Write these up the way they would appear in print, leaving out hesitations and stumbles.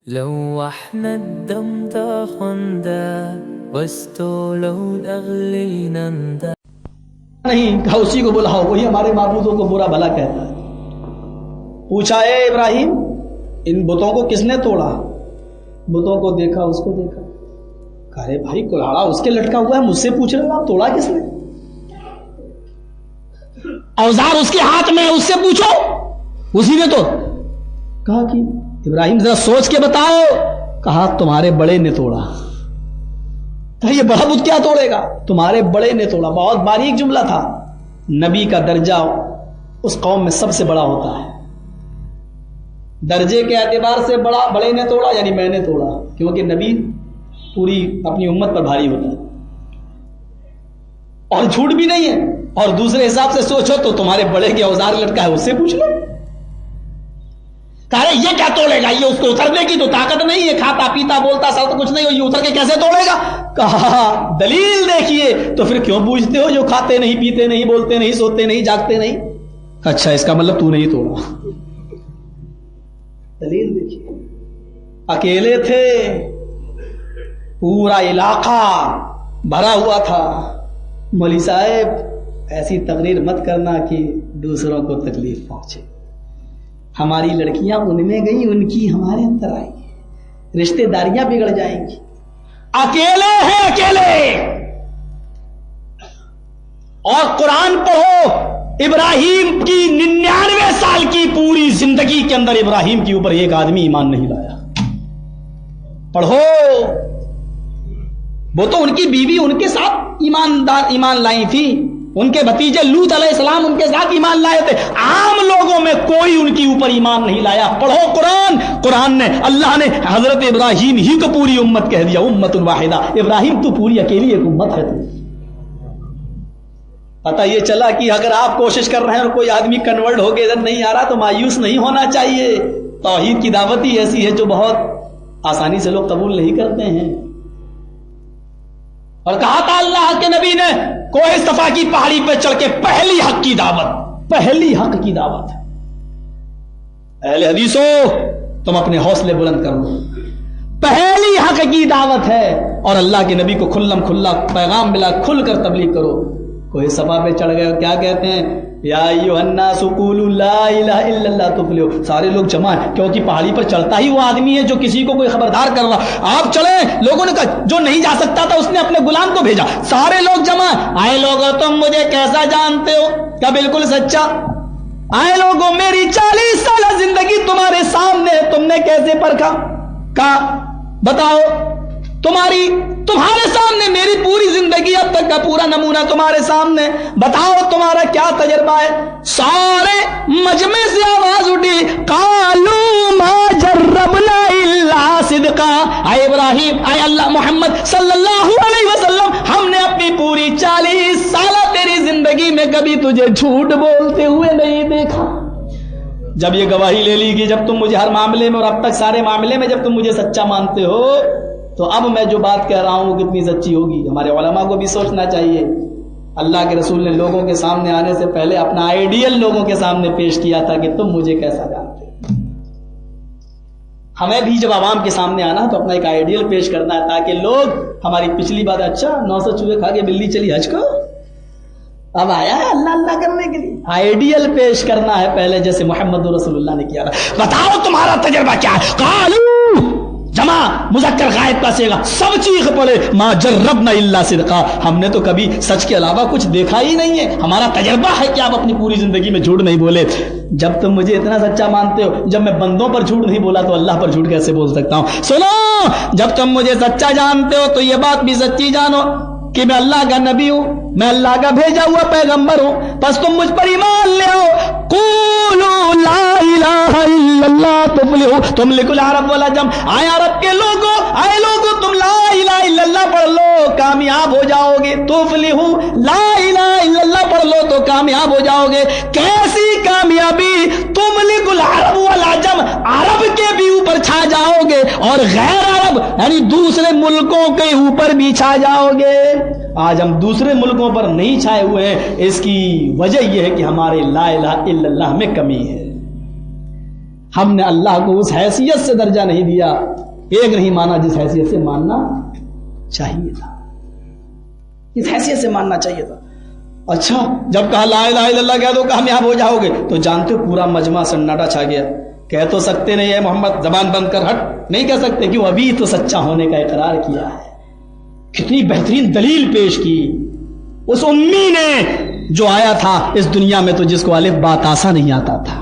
لوحنا الدم تاخندا واستولوا الأغلينندا نہیں کہا اسی کو بلاؤ، وہی ہمارے معبودوں کو برا بھلا کہتا ہے۔ پوچھا اے ابراہیم ان بتوں کو کس نے توڑا؟ بتوں کو دیکھا، اس کو دیکھا، کہا ارے بھائی کلاڑا اس کے لٹکا ہوا ہے، مجھ سے پوچھ رہے ہو توڑا کس نے؟ اوزار اس کے ہاتھ میں، اس سے پوچھو، اسی نے تو کہا کہ ابراہیم ذرا سوچ کے بتاؤ، کہا تمہارے بڑے نے توڑا۔ کہا یہ بڑا بت کیا توڑے گا؟ تمہارے بڑے نے توڑا۔ بہت باریک جملہ تھا۔ نبی کا درجہ اس قوم میں سب سے بڑا ہوتا ہے، درجے کے اعتبار سے بڑا، بڑے نے توڑا یعنی میں نے توڑا، کیونکہ نبی پوری اپنی امت پر بھاری ہوتا ہے اور جھوٹ بھی نہیں ہے۔ اور دوسرے حساب سے سوچو تو تمہارے بڑے کے اوزار لٹکا ہے، اس سے پوچھ لو۔ کہا یہ کیا توڑے گا؟ یہ اس کو اترنے کی تو طاقت نہیں ہے، کھاتا پیتا بولتا سب کچھ نہیں ہو، یہ اتر کے کیسے توڑے گا؟ کہا دلیل دیکھیے۔ تو پھر کیوں پوچھتے ہو جو کھاتے نہیں پیتے نہیں بولتے نہیں سوتے نہیں جاگتے نہیں؟ اچھا اس کا مطلب تو نہیں توڑا۔ دلیل دیکھیے، اکیلے تھے، پورا علاقہ بھرا ہوا تھا۔ مولوی صاحب ایسی تقریر مت کرنا کہ دوسروں کو تکلیف پہنچے۔ ہماری لڑکیاں ان میں گئی، ان کی ہمارے اندر آئی، رشتہ داریاں بگڑ جائیں گی۔ اکیلے ہیں، اکیلے۔ اور قرآن پڑھو، ابراہیم کی 99 سال کی پوری زندگی کے اندر ابراہیم کے اوپر ایک آدمی ایمان نہیں لایا۔ پڑھو، وہ تو ان کی بیوی ان کے ساتھ ایمان لائی تھی، ان کے بھتیجے لوط علیہ السلام ان کے ساتھ ایمان لائے تھے، عام لوگوں میں کوئی ان کے اوپر ایمان نہیں لایا۔ پڑھو قرآن، قرآن نے، اللہ نے حضرت ابراہیم ہی کو پوری امت کہہ دیا، امت واحدہ۔ ابراہیم تو پوری اکیلی ایک امت ہے۔ تو پتہ یہ چلا کہ اگر آپ کوشش کر رہے ہیں اور کوئی آدمی کنورٹ ہو کے ادھر نہیں آ رہا تو مایوس نہیں ہونا چاہیے۔ توحید کی دعوت ہی ایسی ہے جو بہت آسانی سے لوگ قبول نہیں کرتے ہیں۔ اور کہا تھا اللہ کے نبی نے کوہ صفا کی پہاڑی پہ چڑھ کے پہلی حق کی دعوت، پہلی حق کی دعوت۔ اہل حدیثو تم اپنے حوصلے بلند کر لو، پہلی حق کی دعوت ہے، اور اللہ کے نبی کو کھلم کھلا پیغام ملا، کھل کر تبلیغ کرو۔ کوہ صفا پہ چڑھ گئے، کیا کہتے ہیں؟ یا ایھا الناس قولوا لا الہ الا اللہ تفلحوا۔ سارے لوگ جمع ہیں، کیونکہ پہاڑی پر چڑھتا ہی وہ آدمی ہے جو کسی کو کوئی خبردار کر رہا۔ آپ چلیں، لوگوں نے کہا، جو نہیں جا سکتا تھا اس نے اپنے غلام کو بھیجا۔ سارے لوگ جمع آئے، لوگوں تم مجھے کیسا جانتے ہو؟ کیا بالکل سچا؟ آئے لوگوں میری 40 سالہ زندگی تمہارے سامنے ہے، تم نے کیسے پرکھا؟ کہا بتاؤ، تمہارے سامنے میری پوری زندگی اب تک کا پورا نمونہ تمہارے سامنے، بتاؤ تمہارا کیا تجربہ ہے؟ سارے مجمع سے آواز اٹھی، قالوا ما جربنا الا صدقا۔ اے ابراہیم، اے اللہ محمد صلی اللہ علیہ وسلم، ہم نے اپنی پوری 40 سالہ تیری زندگی میں کبھی تجھے جھوٹ بولتے ہوئے نہیں دیکھا۔ جب یہ گواہی لے لی کہ جب تم مجھے ہر معاملے میں اور اب تک سارے معاملے میں جب تم مجھے سچا مانتے ہو، تو اب میں جو بات کہہ رہا ہوں وہ کتنی سچی ہوگی۔ ہمارے علماء کو بھی سوچنا چاہیے۔ اللہ کے رسول نے لوگوں کے سامنے آنے سے پہلے اپنا آئیڈیل لوگوں کے سامنے پیش کیا تھا کہ تم مجھے کیسا جانتے ہو۔ ہمیں بھی جب عوام کے سامنے آنا تو اپنا ایک آئیڈیل پیش کرنا ہے، تاکہ لوگ ہماری پچھلی بات، اچھا 900 چوہے کھا کے بلی چلی حج کو، اب آیا ہے اللہ اللہ کرنے کے لیے۔ آئیڈیل پیش کرنا ہے پہلے، جیسے محمد رسول اللہ نے کیا تھا۔ بتاؤ تمہارا تجربہ کیا ہے؟ قالوا، جمع مذکر غائب کا صیغہ، سب چیخ پڑے، ما جربنا الا صدقا، ہم نے تو کبھی سچ کے علاوہ کچھ دیکھا ہی نہیں ہے، ہمارا تجربہ ہے کہ آپ اپنی پوری زندگی میں جھوٹ نہیں بولے۔ جب تم مجھے اتنا سچا مانتے ہو، جب میں بندوں پر جھوٹ نہیں بولا تو اللہ پر جھوٹ کیسے بول سکتا ہوں؟ سنو، جب تم مجھے سچا جانتے ہو تو یہ بات بھی سچی جانو کہ میں اللہ کا نبی ہوں، میں اللہ کا بھیجا ہوا پیغمبر ہوں، بس تم مجھ پر ایمان لے آؤ۔ قولوا لا الہ الا اللہ تفلحوا، تم لکھ العرب والعجم، آئے عرب کے لوگوں، آئے لوگوں، تم لا الہ الا اللہ پڑھ لو کامیاب ہو جاؤ گے۔ تفلحوا، لا الہ الا اللہ پڑھ لو تو کامیاب ہو جاؤ گے۔ کیسی کامیابی؟ تم لکھ العرب والعجم، عرب کے بھی اوپر چھا جاؤ گے اور غیر عرب یعنی دوسرے ملکوں کے اوپر بھی چھا جاؤ گے۔ آج ہم دوسرے ملکوں پر نہیں چھائے ہوئے ہیں، اس کی وجہ یہ ہے کہ ہمارے لا الہ الا اللہ میں کمی ہے۔ ہم نے اللہ کو اس حیثیت سے درجہ نہیں دیا، ایک نہیں مانا جس حیثیت سے ماننا چاہیے تھا، اس حیثیت سے ماننا چاہیے تھا۔ اچھا جب کہا لا الہ الا اللہ کہہ دو کامیاب ہو جاؤ گے، تو جانتے ہو پورا مجمع سناٹا چھا گیا۔ کہہ تو سکتے نہیں ہے محمد، زبان بند کر ہٹ، نہیں کہہ سکتے، کیوں؟ ابھی تو سچا ہونے کا اقرار کیا ہے۔ کتنی بہترین دلیل پیش کی اس امی نے جو آیا تھا اس دنیا میں، تو جس کو الف با تاسا نہیں آتا تھا،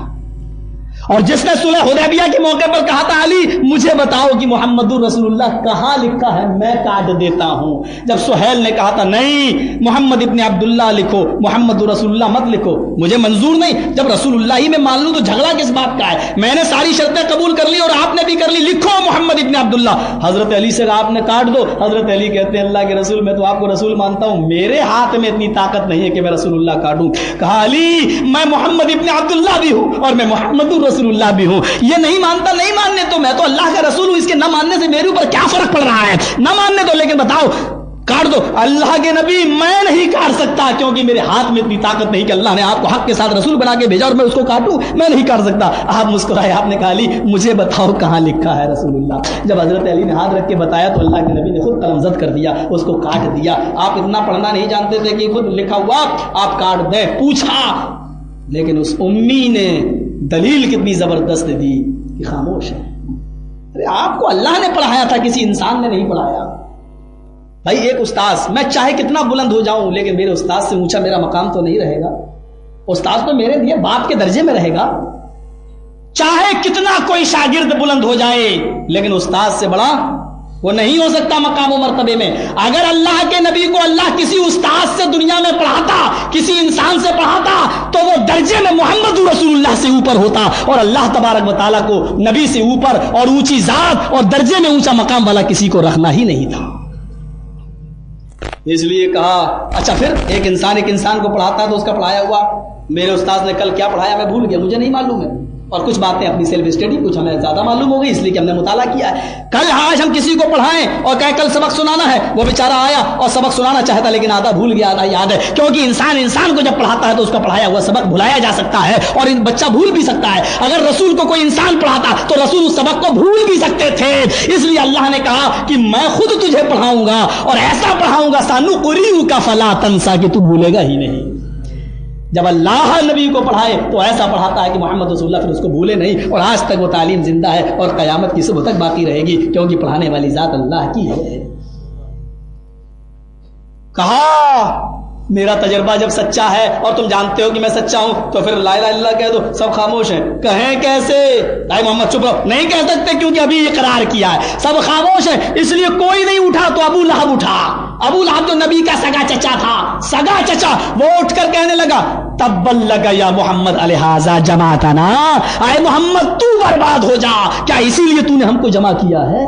اور جس نے صلح حدیبیہ کے موقع پر کہا تھا علی مجھے بتاؤ کہ محمد رسول اللہ کہاں لکھا ہے، میں کاٹ دیتا ہوں۔ جب سہیل نے کہا تھا نہیں محمد ابن عبداللہ لکھو، محمد رسول اللہ مت لکھو، مجھے منظور نہیں، جب رسول اللہ ہی میں مان لوں تو جھگڑا کس بات کا ہے؟ میں نے ساری شرطیں قبول کر لی اور آپ نے بھی کر لی، لکھو محمد ابن عبداللہ۔ حضرت علی سے آپ نے کاٹ دو، حضرت علی کہتے ہیں اللہ کے رسول میں تو آپ کو رسول مانتا ہوں، میرے ہاتھ میں اتنی طاقت نہیں ہے کہ میں رسول اللہ کاٹوں۔ کہا علی میں محمد ابن عبداللہ بھی ہوں اور میں محمد رسول اللہ بھی ہوں، یہ نہیں مانتا، نہیں ماننے تو میں تو اللہ کا رسول ہوں، اس کے نہ ماننے سے میرے اوپر کیا فرق پڑ رہا ہے؟ نہ ماننے تو، لیکن بتاؤ کاٹ دو۔ اللہ کے نبی میں نہیں کاٹ سکتا کیونکہ میرے ہاتھ میں اتنی طاقت نہیں کہ اللہ نے آپ کو حق کے ساتھ رسول بنا کے بھیجا اور میں اس کو کاٹوں، میں نہیں کاٹ سکتا۔ آپ مسکرائے، آپ نے کہا علی مجھے بتاؤ کہاں لکھا ہے رسول اللہ۔ جب حضرت علی نے ہاتھ رکھ کے بتایا تو اللہ کے نبی نے خود قلم زد کر دیا، اس کو کاٹ دیا۔ آپ اتنا پڑھنا نہیں جانتے تھے کہ خود لکھا ہوا آپ کاٹ دیں، پوچھا، لیکن اس امی نے دلیل کتنی زبردست دی کہ خاموش ہے۔ ارے آپ کو اللہ نے پڑھایا تھا، کسی انسان نے نہیں پڑھایا۔ بھائی ایک استاذ، میں چاہے کتنا بلند ہو جاؤں لیکن میرے استاد سے اونچا میرا مقام تو نہیں رہے گا، استاد تو میرے لیے باپ کے درجے میں رہے گا۔ چاہے کتنا کوئی شاگرد بلند ہو جائے لیکن استاد سے بڑا وہ نہیں ہو سکتا مقام و مرتبے میں۔ اگر اللہ کے نبی کو اللہ کسی استاد سے دنیا میں پڑھاتا، کسی انسان سے پڑھاتا، تو وہ درجے میں محمد رسول اللہ سے اوپر ہوتا، اور اللہ تبارک و تعالیٰ کو نبی سے اوپر اور اونچی ذات اور درجے میں اونچا مقام والا کسی کو رکھنا ہی نہیں تھا۔ اس لیے کہا اچھا پھر ایک انسان کو پڑھاتا تو اس کا پڑھایا ہوا، میرے استاد نے کل کیا پڑھایا میں بھول گیا، مجھے نہیں معلوم ہے، اور کچھ باتیں اپنی سیلف اسٹڈی کچھ ہمیں زیادہ معلوم ہو گئی اس لیے کہ ہم نے مطالعہ کیا ہے۔ کل آج ہم کسی کو پڑھائیں اور کہیں کل سبق سنانا ہے، وہ بیچارہ آیا اور سبق سنانا چاہتا لیکن آدھا بھول گیا آدھا یاد ہے، کیونکہ انسان کو جب پڑھاتا ہے تو اس کا پڑھایا ہوا سبق بھلایا جا سکتا ہے اور بچہ بھول بھی سکتا ہے۔ اگر رسول کو کوئی انسان پڑھاتا تو رسول اس سبق کو بھول بھی سکتے تھے، اس لیے اللہ نے کہا کہ میں خود تجھے پڑھاؤں گا اور ایسا پڑھاؤں گا سَنُقْرِئُكَ فَلَا تَنْسَىٰ کہ تو بھولے گا ہی نہیں۔ جب اللہ نبی کو پڑھائے تو ایسا پڑھاتا ہے کہ محمد رسول اللہ پھر اس کو بھولے نہیں، اور آج تک وہ تعلیم زندہ ہے اور قیامت کی صبح تک باقی رہے گی، کیونکہ پڑھانے والی ذات اللہ کی ہے۔ کہا میرا تجربہ جب سچا ہے اور تم جانتے ہو کہ میں سچا ہوں تو پھر لا الہ الا اللہ کہہ دو، سب خاموش ہیں، کہیں کیسے؟ بھائی محمد چپ رہو، نہیں کہہ سکتے کیونکہ ابھی اقرار کیا ہے، سب خاموش ہیں، اس لیے کوئی نہیں اٹھا تو ابو لہب اٹھا۔ ابو لہب جو نبی کا سگا چچا تھا، سگا چچا، وہ اٹھ کر کہنے لگا تبا لک یا محمد لہذا جمعتنا، اے محمد تو برباد ہو جا، کیا اسی لیے تو نے ہم کو جمع کیا ہے؟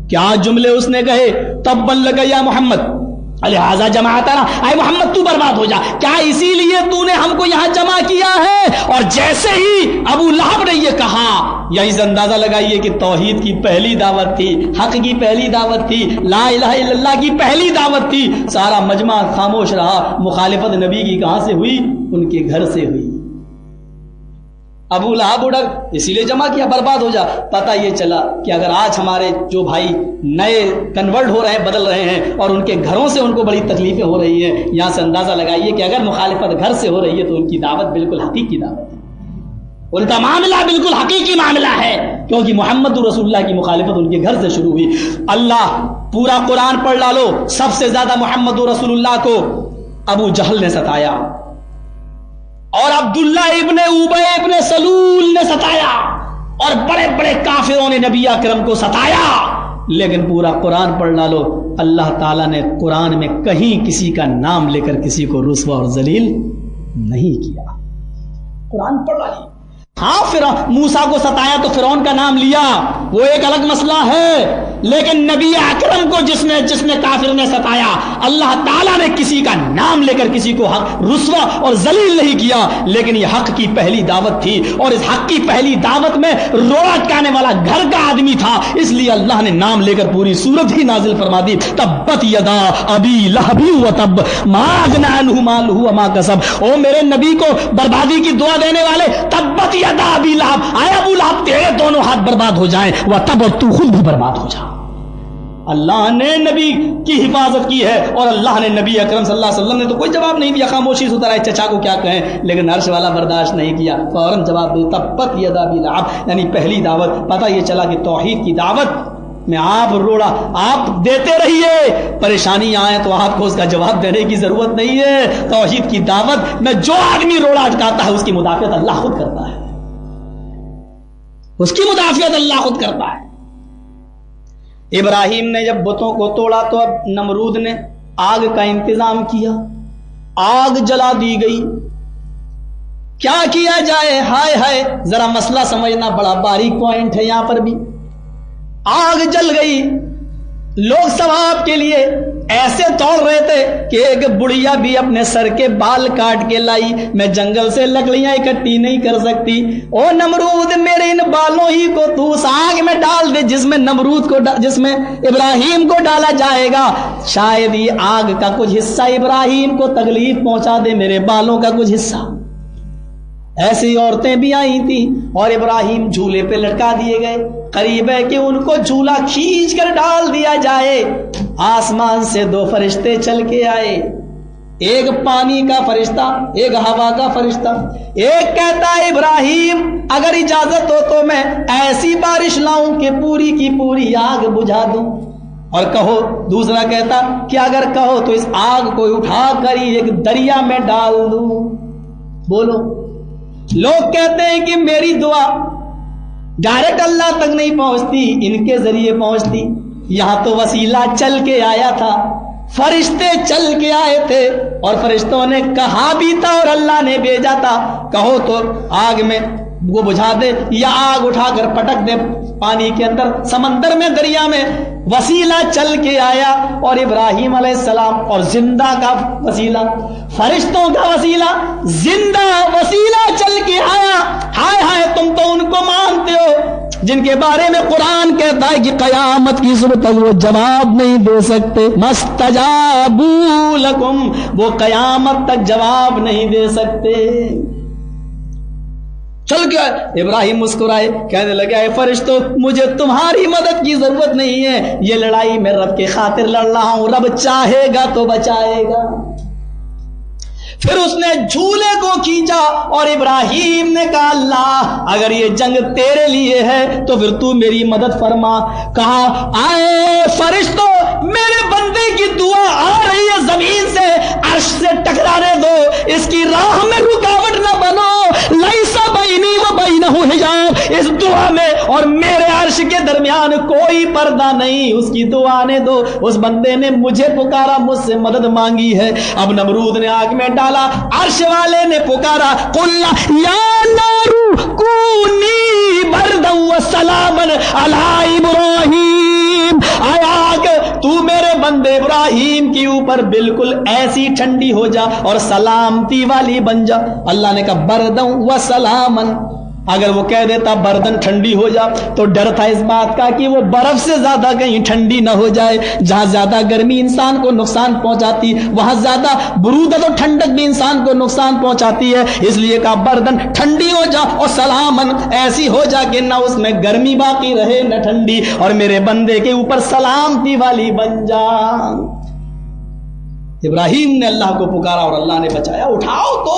کیا جملے اس نے کہے؟ تبا لک یا محمد لہذا جماعتنا، اے محمد تو برباد ہو جا، کیا اسی لیے تو نے ہم کو یہاں جمع کیا ہے؟ اور جیسے ہی ابو لہب نے یہ کہا، یہیں سے اندازہ لگائیے کہ توحید کی پہلی دعوت تھی، حق کی پہلی دعوت تھی، لا الہ الا اللہ کی پہلی دعوت تھی، سارا مجمع خاموش رہا۔ مخالفت نبی کی کہاں سے ہوئی؟ ان کے گھر سے ہوئی۔ ابو لہب اڑ اسی لیے جمع کیا برباد ہو جا۔ پتہ یہ چلا کہ اگر آج ہمارے جو بھائی نئے کنورٹ ہو رہے ہیں، بدل رہے ہیں، اور ان کے گھروں سے ان کو بڑی تکلیفیں ہو رہی ہیں، یہاں سے اندازہ لگائیے کہ اگر مخالفت گھر سے ہو رہی ہے تو ان کی دعوت بالکل حقیقی دعوت ہے، ان کا معاملہ بالکل حقیقی معاملہ ہے، کیونکہ محمد رسول اللہ کی مخالفت ان کے گھر سے شروع ہوئی۔ اللہ پورا قرآن پڑھ ڈالو، سب سے زیادہ محمد رسول اللہ کو ابو جہل نے ستایا، اور عبداللہ ابن ابی ابن سلول نے ستایا، اور بڑے بڑے کافروں نے نبی اکرم کو ستایا، لیکن پورا قرآن پڑھ ڈالو، اللہ تعالیٰ نے قرآن میں کہیں کسی کا نام لے کر کسی کو رسوا اور ذلیل نہیں کیا۔ قرآن پڑھ ڈالی۔ ہاں موسیٰ کو ستایا تو فرعون کا نام لیا، وہ ایک الگ مسئلہ ہے، لیکن نبی اکرم کو جس نے کافر نے ستایا، اللہ تعالیٰ نے کسی کا نام لے کر کسی کو حق رسوا اور ذلیل نہیں کیا، لیکن یہ حق کی پہلی دعوت تھی، اور اس حق کی پہلی دعوت میں روڑا اٹکانے والا گھر کا آدمی تھا، اس لیے اللہ نے نام لے کر پوری سورت ہی نازل فرما دی، تبت یدا ابی لہب وتب ما اغنی عنہ مالہ وما کسب۔ او میرے نبی کو بربادی کی دعا دینے والے، تبت यदा अबी लहब, आए अबू लहब तेरे दोनों हाथ बर्बाद हो जाएं, व तब और तू खुद भी बर्बाद हो जा। अल्लाह ने नबी की हिफाजत की है और अल्लाह ने नबी अकरम सल्लल्लाहु अलैहि वसल्लम ने तो कोई जवाब नहीं दिया, खामोशी से उतर आए, चचा को क्या कहें, लेकिन अर्श वाला बर्दाश्त नहीं किया, फौरन जवाब दे, तब्बत यदा अबी लहब, यानी पहली दावत पता ये चला कि तौहीद की दावत में आप रोड़ा, आप देते रहिए, परेशानी आए तो आपको उसका जवाब देने की जरूरत नहीं है। तौहीद की दावत में जो आदमी रोड़ा अटकाता है उसकी मुदाफियत अल्लाह खुद करता है, उसकी मुदाफियत अल्लाह खुद करता है। इब्राहिम ने जब बुतों को तोड़ा तो अब नमरूद ने आग का इंतजाम किया, आग जला दी गई। क्या किया जाए, हाय हाय, जरा मसला समझना, बड़ा बारीक पॉइंट है यहां पर भी। आग जल गई, लोग सवाब के लिए ऐसे तोड़ रहे थे कि एक बुढ़िया भी अपने सर के बाल काट के लाई, मैं जंगल से लकड़ियां इकट्ठी नहीं कर सकती। ओ नमरूद, मेरे इन बालों ही को तू उस आग में डाल दे जिसमें नमरूद को जिसमें इब्राहिम को डाला जाएगा, शायद ये आग का कुछ हिस्सा इब्राहिम को तकलीफ पहुंचा दे, मेरे बालों का कुछ हिस्सा। ऐसी औरतें भी आई थी और इब्राहिम झूले पे लटका दिए गए। करीब है कि उनको झूला खींच कर डाल दिया जाए। आसमान से दो फरिश्ते चल के आए, एक पानी का फरिश्ता, एक हवा का फरिश्ता। एक कहता है इब्राहिम अगर इजाजत हो तो मैं ऐसी बारिश लाऊं कि पूरी की पूरी आग बुझा दूं, और कहो, दूसरा कहता कि अगर कहो तो इस आग को उठा कर ही एक दरिया में डाल दूं। बोलो, लोग कहते हैं कि मेरी दुआ डायरेक्ट अल्लाह तक नहीं पहुंचती, इनके जरिए पहुंचती। यहां तो वसीला चल के आया था, फरिश्ते चल के आए थे और फरिश्तों ने कहा भी था और अल्लाह ने भेजा था, कहो तो आग में वो बुझा दे या आग उठाकर पटक दे पानी के अंदर, समंदर में, दरिया में। वसीला चल के आया और इब्राहिम अलैहिस्सलाम और जिंदा का वसीला, फरिश्तों का वसीला, जिंदा वसीला चल के आया। हाय हाय, तुम तो उनको मानते हो जिनके बारे में कुरान कहता है कि कयामत की सूरत तक वो जवाब नहीं दे सकते। मस्तजाबू लकुम, वो कयामत तक जवाब नहीं दे सकते। चल गया इब्राहिम, मुस्कुराए, कहने लगे फरिश्तों मुझे तुम्हारी मदद की जरूरत नहीं है, ये लड़ाई मैं रब के खातिर लड़ रहा हूं, रब चाहेगा तो बचाएगा। फिर उसने झूले को खींचा और इब्राहिम ने कहा अल्लाह अगर ये जंग तेरे लिए है तो फिर तू मेरी मदद फरमा। कहा आए फरिश्तों, मेरे बंदे की दुआ आ रही है जमीन से, अर्श से टकराने दो, इसकी राह में रुकावट न बनो। लैसा बैनी व बैनहु हिजाब, इस दुआ में और मेरे अर्श के दरमियान कोई पर्दा नहीं, उसकी दुआ आने दो। उस बंदे ने मुझे पुकारा, मुझसे मदद मांगी है। अब नमरूद ने आग में डाला, अर्श वाले ने पुकारा, कुल्ला या नारू कूनी बरदन व सलामन अला इब्राहिम, आग तू मेरे बंदे इब्राहिम के ऊपर बिल्कुल ऐसी ठंडी हो जा और सलामती वाली बन जा। अल्लाह ने कहा बरदन व सलामन, अगर वो कह देता बर्दन ठंडी हो जा तो डर था इस बात का कि वो बर्फ से ज्यादा कहीं ठंडी ना हो जाए। जहां ज्यादा गर्मी इंसान को नुकसान पहुंचाती, वहां ज्यादा बरूदत और ठंडक भी इंसान को नुकसान पहुंचाती है, इसलिए कहा बर्दन ठंडी हो जा और सलामन ऐसी हो जा कि ना उसमें गर्मी बाकी रहे न ठंडी, और मेरे बंदे के ऊपर सलामती वाली बन जा। इब्राहिम ने अल्लाह को पुकारा और अल्लाह ने बचाया। उठाओ तो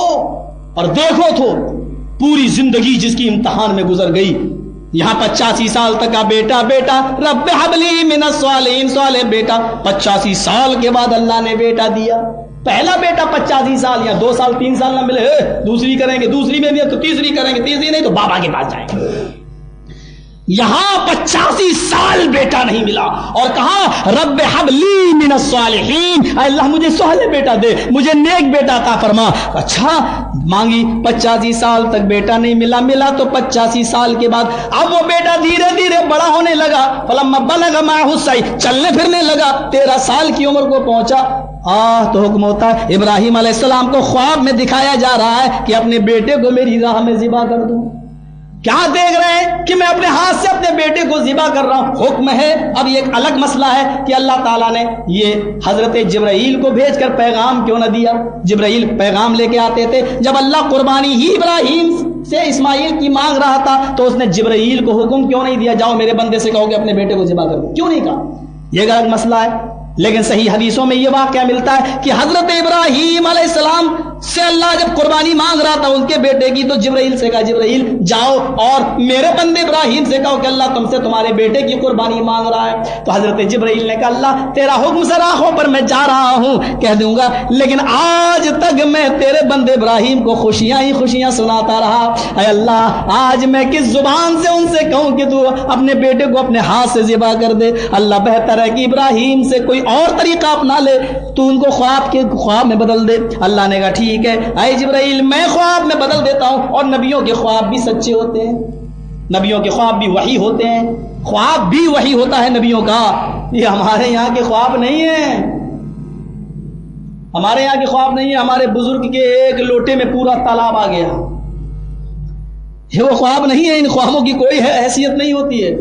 और देखो तो पूरी जिंदगी जिसकी इम्तिहान में गुजर गई, यहां 85 साल तक का बेटा बेटा रब्बे हबली मिनस सालिहीन, साले बेटा 85 साल के बाद अल्लाह ने बेटा दिया। पहला बेटा 85 साल या 2 साल 3 साल ना मिले, दूसरी करेंगे, दूसरी में दिया तो तीसरी करेंगे, तीसरी नहीं तो बाबा के पास जाएंगे। यहां 85 साल बेटा नहीं मिला और कहा रब्बे हबली मिनस सालिहीन, अल्लाह मुझे साले बेटा दे, मुझे नेक बेटा अता फरमा। अच्छा मांगी, 85 साल तक बेटा नहीं मिला, मिला तो 85 साल के बाद अब वो बेटा धीरे धीरे बड़ा होने लगा। फलम्मा बलगा माहु सई, चलने फिरने लगा, 13 साल की उम्र को पहुंचा। तो हुक्म होता है इब्राहिम अलैहिस्सलाम को ख्वाब में दिखाया जा रहा है कि अपने बेटे को मेरी राह में ज़िबा कर दूं। کیا دیکھ رہے ہیں کہ میں اپنے ہاتھ سے اپنے بیٹے کو ذبح کر رہا ہوں، حکم ہے۔ اب یہ ایک الگ مسئلہ ہے کہ اللہ تعالیٰ نے یہ حضرت جبرائیل کو بھیج کر پیغام کیوں نہ دیا؟ جبرائیل پیغام لے کے آتے تھے، جب اللہ قربانی ہی ابراہیم سے اسماعیل کی مانگ رہا تھا تو اس نے جبرائیل کو حکم کیوں نہیں دیا جاؤ میرے بندے سے کہو کہ اپنے بیٹے کو ذبح کر دو؟ کیوں نہیں کہا؟ یہ ایک الگ مسئلہ ہے۔ لیکن صحیح حدیثوں میں یہ واقعہ ملتا ہے کہ حضرت ابراہیم علیہ السلام سے اللہ جب قربانی مانگ رہا تھا ان کے بیٹے کی تو جبرائیل سے کہا جبرائیل جاؤ اور میرے بندے ابراہیم سے کہو کہ اللہ تم سے تمہارے بیٹے کی قربانی مانگ رہا ہے۔ تو حضرت جبرائیل نے کہا اللہ تیرا حکم سراخوں پر میں جا رہا ہوں کہہ دوں گا، لیکن آج تک میں تیرے بندے ابراہیم کو خوشیاں ہی خوشیاں سناتا رہا۔ اے اللہ آج میں کس زبان سے ان سے کہوں کہ تو اپنے بیٹے کو اپنے ہاتھ سے ذبح کر دے؟ اللہ بہتر ہے کہ ابراہیم سے کوئی اور طریقہ اپنا لے، تو ان کو خواب میں بدل دے۔ اللہ نے کہا ٹھیک ہے اے جبرائیل میں خواب میں بدل دیتا ہوں، اور نبیوں کے خواب بھی سچے ہوتے ہیں، نبیوں کے خواب بھی وحی ہوتے ہیں، خواب بھی وحی ہوتا ہے نبیوں کا۔ یہ ہمارے یہاں کے خواب نہیں ہیں، ہمارے یہاں کے خواب نہیں ہے۔ ہمارے بزرگ کے ایک لوٹے میں پورا تالاب آ گیا، یہ وہ خواب نہیں ہے۔ ان خوابوں کی کوئی حیثیت نہیں ہوتی ہے،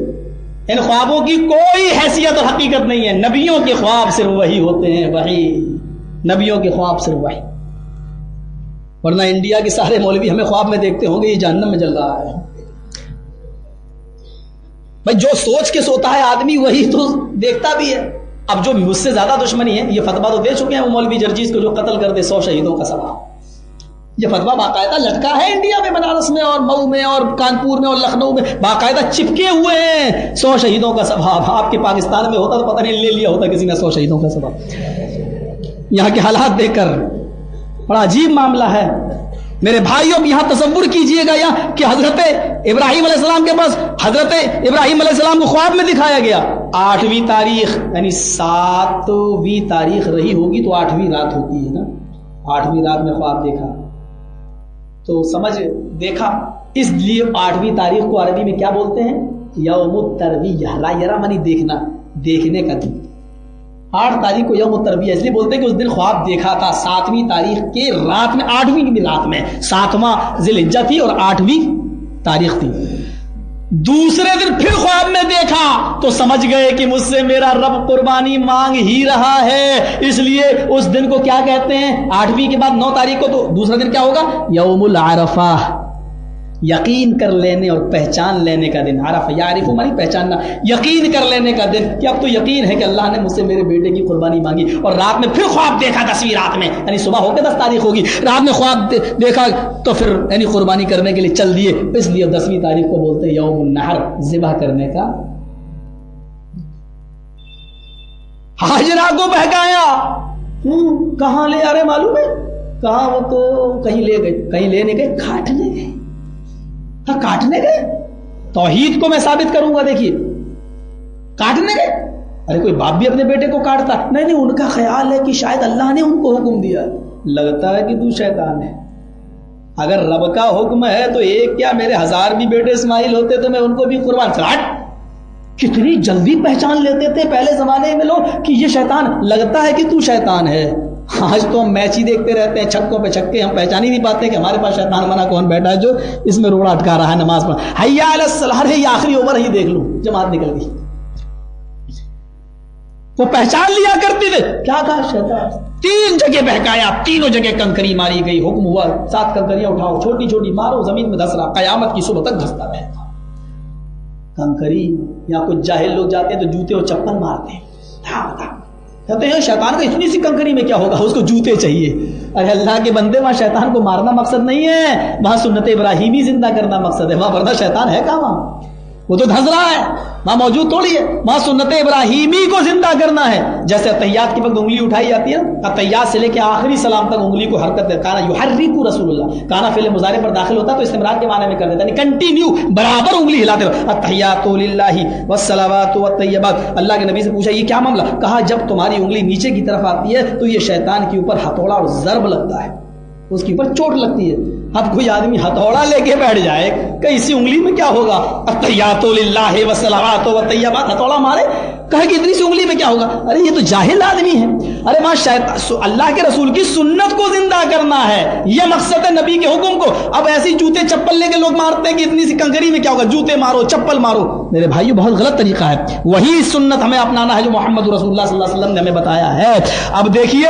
ان خوابوں کی کوئی حیثیت اور حقیقت نہیں ہے۔ نبیوں کے خواب صرف وہی ہوتے ہیں، وہی نبیوں کے خواب صرف وہی۔ ورنہ انڈیا کے سارے مولوی ہمیں خواب میں دیکھتے ہوں گے یہ جہنم میں جل رہا ہے۔ بھائی جو سوچ کے سوتا ہے آدمی وہی تو دیکھتا بھی ہے۔ اب جو مجھ سے زیادہ دشمنی ہے یہ فتویٰ تو دے چکے ہیں وہ مولوی جرجیز کو جو قتل کر دے 100 شہیدوں کا ثواب، یہ فتویٰ باقاعدہ لٹکا ہے انڈیا میں، بنارس میں اور مئو میں اور کانپور میں اور لکھنؤ میں باقاعدہ چپکے ہوئے ہیں 100 شہیدوں کا ثواب۔ آپ کے پاکستان میں ہوتا تو پتہ نہیں لے لیا ہوتا کسی نے 100 شہیدوں کا ثواب۔ یہاں کے حالات دیکھ کر بڑا عجیب معاملہ ہے میرے بھائیوں۔ یہاں تصور کیجئے گا یہاں کہ حضرت ابراہیم علیہ السلام کے پاس حضرت ابراہیم علیہ السلام کو خواب میں دکھایا گیا 8ویں تاریخ، یعنی 7ویں تاریخ رہی ہوگی تو 8ویں رات ہوتی ہے نا، 8ویں رات میں خواب دیکھا تو سمجھ دیکھا، اس لیے 8ویں تاریخ کو عربی میں کیا بولتے ہیں؟ یوم الترویہ، رایرہ منی دیکھنا، دیکھنے کا دن۔ 8 تاریخ کو یوم الترویہ اس لیے بولتے ہیں کہ اس دن خواب دیکھا تھا 7ویں تاریخ کے رات میں، 8ویں کی رات میں، 7واں ذی الحجہ تھی اور 8ویں تاریخ تھی۔ دوسرے دن پھر خواب میں دیکھا تو سمجھ گئے کہ مجھ سے میرا رب قربانی مانگ ہی رہا ہے، اس لیے اس دن کو کیا کہتے ہیں؟ 8ویں کے بعد 9 تاریخ کو تو دوسرا دن کیا ہوگا؟ یوم العرفہ، یقین کر لینے اور پہچان لینے کا دن۔ عرفہ یعرف مانی پہچاننا، یقین کر لینے کا دن کہ اب تو یقین ہے کہ اللہ نے مجھ سے میرے بیٹے کی قربانی مانگی۔ اور رات میں پھر خواب دیکھا 10ویں رات میں، یعنی صبح ہو کے 10 تاریخ ہوگی، رات میں خواب دیکھا تو پھر یعنی قربانی کرنے کے لیے چل دیے، اس لیے 10ویں تاریخ کو بولتے ہیں یوم النحر، ذبح کرنے کا۔ حاجرہ کو بہکایا، کہاں لے آ رہے معلوم ہے؟ کہاں وہ تو کہیں لے گئے، کہیں لینے گئے، کاٹنے گئے۔ کاٹنے گئے، توحید کو میں ثابت کروں گا، دیکھیے کاٹنے گئے۔ ارے کوئی باپ بھی اپنے بیٹے کو کاٹتا؟ نہیں، ان کا خیال ہے کہ شاید اللہ نے ان کو حکم دیا، لگتا ہے کہ تو شیطان ہے۔ اگر رب کا حکم ہے تو ایک کیا میرے 1000 بھی بیٹے اسماعیل ہوتے تو میں ان کو بھی قربان کراٹ۔ کتنی جلدی پہچان لیتے تھے پہلے زمانے میں لوگ کہ یہ شیطان، لگتا ہے کہ تو شیطان ہے۔ آج تو ہم میچ ہی دیکھتے رہتے ہیں، چھکوں پہ چھکے، ہم پہچان ہی نہیں پاتے کہ ہمارے پاس شیطان بنا کون بیٹھا ہے جو اس میں روڑا اٹکا رہا ہے نماز پڑھ۔ حیا علی الصلاۃ ہے، یہ آخری اوور ہی دیکھ لوں، جماعت نکل گئی۔ وہ پہچان لیا کرتے تھے، کیا کہا شیطان؟ 3 جگہ بہکایا، تینوں جگہ کنکری ماری گئی، حکم ہوا 7 کنکریاں اٹھاؤ، چھوٹی چھوٹی مارو، زمین میں دھس رہا، قیامت کی صبح تک دھستا رہتا کنکری۔ یا کچھ جاہل لوگ جاتے ہیں تو جوتے اور چپل مارتے ہیں، کہتے ہیں شیطان کو اتنی سی کنکری میں کیا ہوگا، اس کو جوتے چاہیے۔ ارے اللہ کے بندے، وہاں شیطان کو مارنا مقصد نہیں ہے، وہاں سنت ابراہیمی زندہ کرنا مقصد ہے۔ وہاں ورنہ شیطان ہے کہاں؟ وہاں وہ تو دھس رہا ہے، وہاں موجود تھوڑی ہے، وہاں سنت ابراہیمی کو زندہ کرنا ہے۔ جیسے اتحیات کی وقت انگلی اٹھائی جاتی ہے، اتحیات سے لے کے آخری سلام تک انگلی کو حرکت دیتا، کانا یحرک رسول اللہ، کانا فعل مضارع پر داخل ہوتا تو استمرار کے معنی میں کر دیتا، یعنی کنٹینیو برابر انگلی ہلاتے رہو۔ اتحیات للہ والصلوات والطیبات، اللہ کے نبی سے پوچھا یہ کیا معاملہ؟ کہا جب تمہاری انگلی نیچے کی طرف آتی ہے تو یہ شیطان کے اوپر ہتھوڑا اور ضرب لگتا ہے، اس کے اوپر چوٹ لگتی ہے۔ اب کوئی آدمی ہتھوڑا لے کے بیٹھ جائے کہ इसी उंगली में क्या होगा, अत्तहियातु लिल्लाहि व सलावातु व तय्यबात, हथौड़ा मारे, कहा कि इतनी सी उंगली में क्या होगा। अरे ये तो जाहिल आदमी है। अरे मां अल्लाह के रसूल की सुन्नत को जिंदा करना है, ये मकसद है नबी के हुक्म को। अब ऐसी जूते चप्पल लेके लोग मारते हैं कि इतनी सी कंकरी में क्या होगा, जूते मारो चप्पल मारो। मेरे भाइयों बहुत गलत तरीका है। वही सुन्नत हमें अपनाना है जो मोहम्मद रसूलुल्लाह सल्लल्लाहु अलैहि वसल्लम ने हमें बताया है। अब देखिए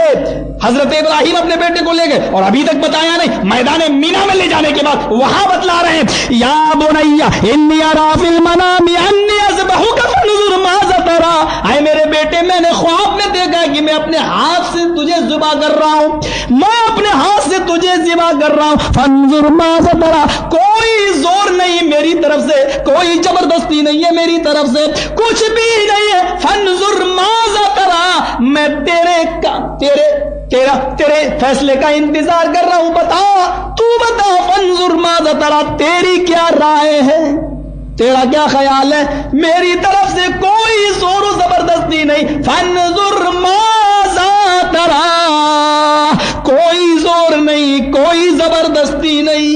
हजरत इब्राहिम अपने बेटे को ले गए और अभी तक बताया नहीं, मैदान मीना में ले जाने के बाद वहां बतला रहे हैं, या बुनैया इन्नी अरा फिल मनामी अन्नी अज़बहुका फंजुर माज़ा तरा। आए मेरे बेटे, मैंने ख्वाब में देखा कि मैं अपने हाथ से तुझे ज़िबा कर रहा हूं, मैं अपने हाथ से तुझे ज़िबा कर रहा हूं। फंजुर माज़ा तरा, कोई जोर नहीं मेरी तरफ से, कोई जबरदस्ती नहीं है मेरी तरफ से, कुछ भी नहीं है। फंजुर माज़ा तरा, मैं तेरे फैसले का इंतजार कर रहा हूं, बता तू बता। फंजुर माज़ा तरा, तेरी क्या राय है, तेरा क्या ख्याल है। मेरी तरफ से कोई जोर जबरदस्ती नहीं। फंजुर माज़ा तरा, कोई जोर नहीं, कोई जबरदस्ती नहीं,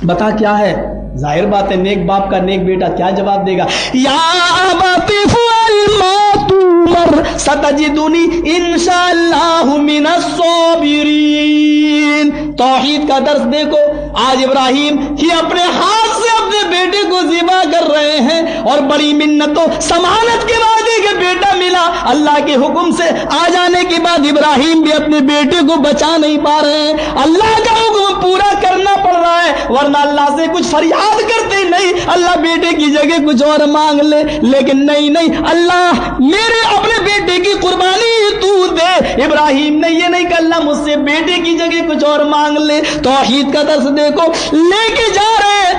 बता क्या है। जाहिर बात है नेक बाप का नेक बेटा क्या जवाब देगा, या अबती फअल मा तुमर सतजिदुनी इंशाअल्लाहु मिनस साबिरीन। तौहीद का दर्स देखो, आज इब्राहिम ही अपने हाथ से अपने बेटे को ज़िबा कर रहे हैं और बड़ी मिन्नतों समानत के बाद एक बेटा मिला। अल्लाह के हुक्म से आ जाने के बाद इब्राहिम भी अपने बेटे को बचा नहीं पा रहे हैं। अल्लाह का हुक्म पूरा करना पड़ रहा है, वरना अल्लाह से कुछ फरियाद करते नहीं, अल्लाह बेटे की जगह कुछ और मांग ले। लेकिन नहीं, अल्लाह मेरे अपने बेटे की कुर्बानी तू दे। इब्राहिम ने ये नहीं कहा अल्लाह मुझसे बेटे की जगह कुछ और मांग ले। तौहीद का दर्स देखो, लेके जा रहे हैं,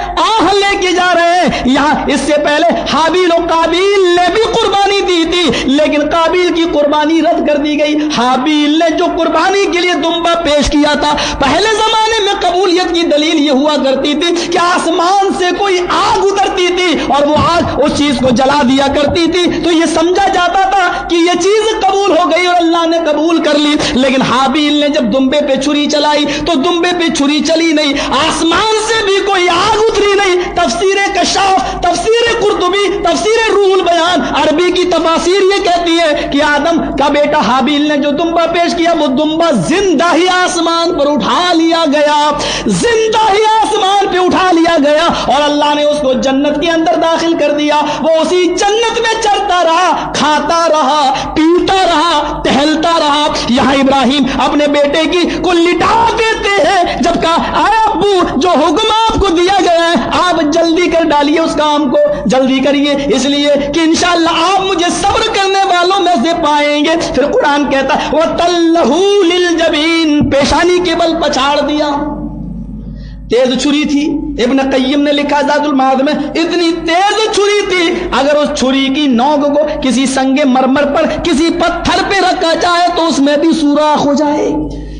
लेके जा रहे हैं। यहाँ इससे पहले हाबील और काबिल ने भी कुर्बानी दी थी, लेकिन काबिल की कुर्बानी रद्द कर दी गई। हाबील ने जो कुर्बानी के लिए दुम्बा पेश किया था, पहले जमाने में कबूलियत की दलील ये हुआ करती थी कि आसमान से कोई आग उतरती थी और वो आग उस चीज को जला दिया करती थी, तो ये समझा जाता था कि ये चीज कबूल हो गई और अल्लाह ने कबूल कर ली। लेकिन हाबील ने जब दुम्बे पे छुरी चलाई तो दुम्बे पे छुरी चली नहीं, आसमान से भी कोई आग उतरी नहीं। तफसीर कशाफ, तफसीर कुर्तुबी, तफसीर रूहुल बयान, अरबी की तफासीर ये कहती है कि आदम का बेटा हाबील ने जो दुम्बा पेश किया वो दुम्बा जिंदा ही आसमान पर उठा लिया गया, जिंदा ही आसमान पे उठा लिया गया और अल्लाह ने उसको जन्नत के अंदर दाखिल कर दिया। वो उसी जन्नत में चरता रहा, खाता रहा, पीता रहा, टहलता रहा। यहां इब्राहिम अपने बेटे की को लिटा देते हैं, जब कहा आए अब्बू जो हुक्म आपको दिया गया है आप जल्दी कर डालिए उस काम को, जल्दी करिए, इसलिए कि इंशाअल्लाह आप मुझे सब्र करने वालों में से पाएंगे। फिर कुरान कहता है वो तल्लहू लिल जबीन, पेशानी के बल पछाड़ दिया। तेज छुरी थी, इब्न कय्यम ने लिखा ज़ादुल माद में, इतनी तेज छुरी थी अगर उस छुरी की नोक को किसी संगे मरमर पर किसी पत्थर पे रखा जाए तो उसमें भी सुराख हो जाए।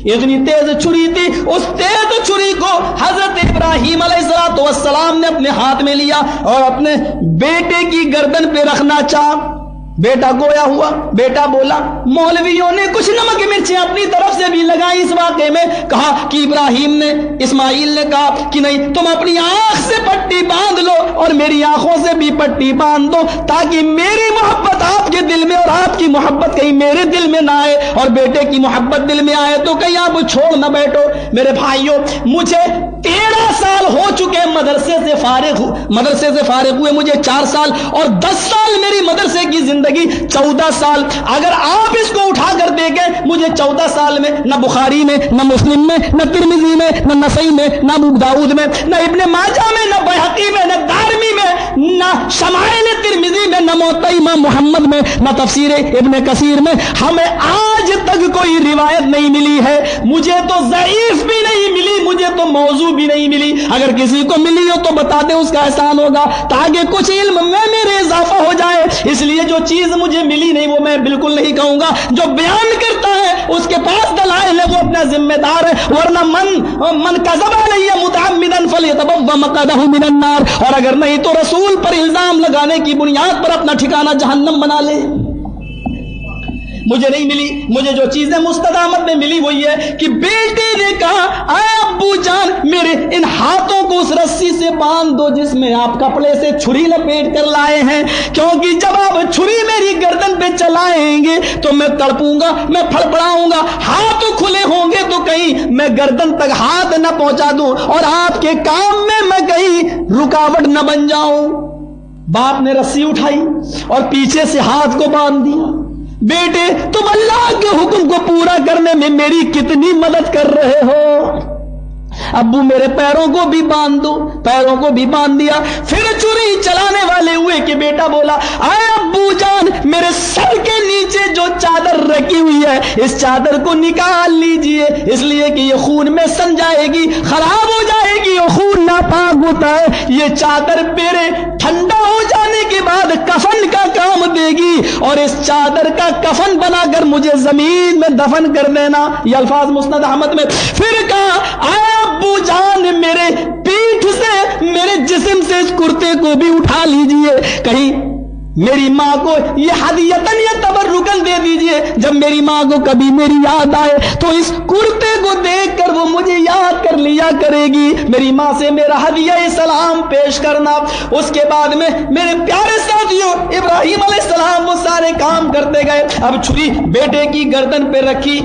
इतनी तेज छुरी थी। उस तेज छुरी को हजरत इब्राहिम अलैहिस्सलाम ने अपने हाथ में लिया और अपने बेटे की गर्दन पे रखना चाहा। बेटा गोया हुआ, बेटा बोला। मौलवियों ने कुछ नमक मिर्चें अपनी तरफ से भी लगाई इस वाक़े में। कहा कि इब्राहिम ने, इस्माइल ने कहा कि नहीं तुम अपनी आंख से पट्टी बांध लो और मेरी आंखों से भी पट्टी बांध दो, ताकि मेरी मोहब्बत आपके दिल में और आपकी मोहब्बत कहीं मेरे दिल में ना आए और बेटे की मोहब्बत दिल में आए तो कहीं आप छोड़ ना बैठो। मेरे भाइयों, मुझे 13 साल हो चुके मदरसे से फारिग हुए मुझे 4 साल और 10 साल मेरी मदरसे की जिंदगी 14 साल। अगर आप इसको उठा कर देंगे, मुझे 14 साल में न बुखारी में, न मुस्लिम में, न तिरमिजी में, न नसई में, न अबू दाऊद में, न इब्ने माजा में, न बैहकी में, न दारमी में, न शमाइल तिरमिजी में, न मुअत्ता इमाम मुहम्मद में, न तफसीर इब्ने कसीर में हमें आज तक कोई रिवायत नहीं मिली है। मुझे तो ज़ईफ भी नहीं मिली, मुझे तो मौजू भी नहीं मिली। अगर किसी को मिली हो तो बता दे, उसका एहसान होगा, ताकि कुछ इल्म में मेरे इजाफा हो जाए। इसलिए जो चीज मुझे मिली नहीं वो मैं बिल्कुल नहीं कहूंगा। जो बयान करता है उसके पास दलाइल है, वो अपना जिम्मेदार है, वरना मन कज़ब अलैया मुतअम्मिदन फलयतबव्वा मक़अदहु मिनन नार। और अगर नहीं तो रसूल पर इल्जाम लगाने की बुनियाद पर अपना ठिकाना जहन्नम बना ले। मुझे नहीं मिली। मुझे जो चीजें मुस्तद अहमद में मिली वो ये कि बेटे ने कहा, आए अब्बू जान, मेरे इन हाथों को उस रस्सी से बांध दो जिसमें आप कपड़े से छुरी लपेट कर लाए हैं, क्योंकि जब आप छुरी मेरी गर्दन पे चलाएंगे तो मैं तड़पूंगा, मैं फड़फड़ाऊंगा, हाथ खुले होंगे तो कहीं मैं गर्दन तक हाथ न पहुंचा दूं और आपके काम में मैं कहीं रुकावट न बन जाऊं। बाप ने रस्सी उठाई और पीछे से हाथ को बांध दिया। बेटे, तुम अल्लाह के हुक्म को पूरा करने में मेरी कितनी मदद कर रहे हो। अब्बू मेरे पैरों को भी बांध दो। पैरों को भी बांध दिया। फिर छुरी चलाने वाले हुए कि बेटा बोला, आए अब्बू जान, मेरे सर के नीचे जो चादर रखी हुई है इस चादर को निकाल लीजिए, इसलिए कि ये खून में सन जाएगी, खराब हो जाएगी, ये खून नापाक होता है। ये चादर मेरे ठंडा हो जाने के बाद कफन का काम देगी और इस चादर का कफन बनाकर मुझे जमीन में दफन कर देना। ये अल्फाज मुस्नद अहमद में। फिर कहा, आए अब्बू जान, मेरे पीठ से, मेरे जिस्म से इस कुर्ते को भी उठा लीजिए, कहीं मेरी माँ को ये हदियतन या तबर्रुकन दे दीजिए, जब मेरी माँ को कभी मेरी याद आए तो इस कुर्ते को देखकर वो मुझे याद कर लिया करेगी। मेरी माँ से मेरा हदिया सलाम पेश करना। उसके बाद में मेरे प्यारे साथियों, इब्राहिम अलैहिस्सलाम वो सारे काम करते गए। अब छुरी बेटे की गर्दन पे रखी,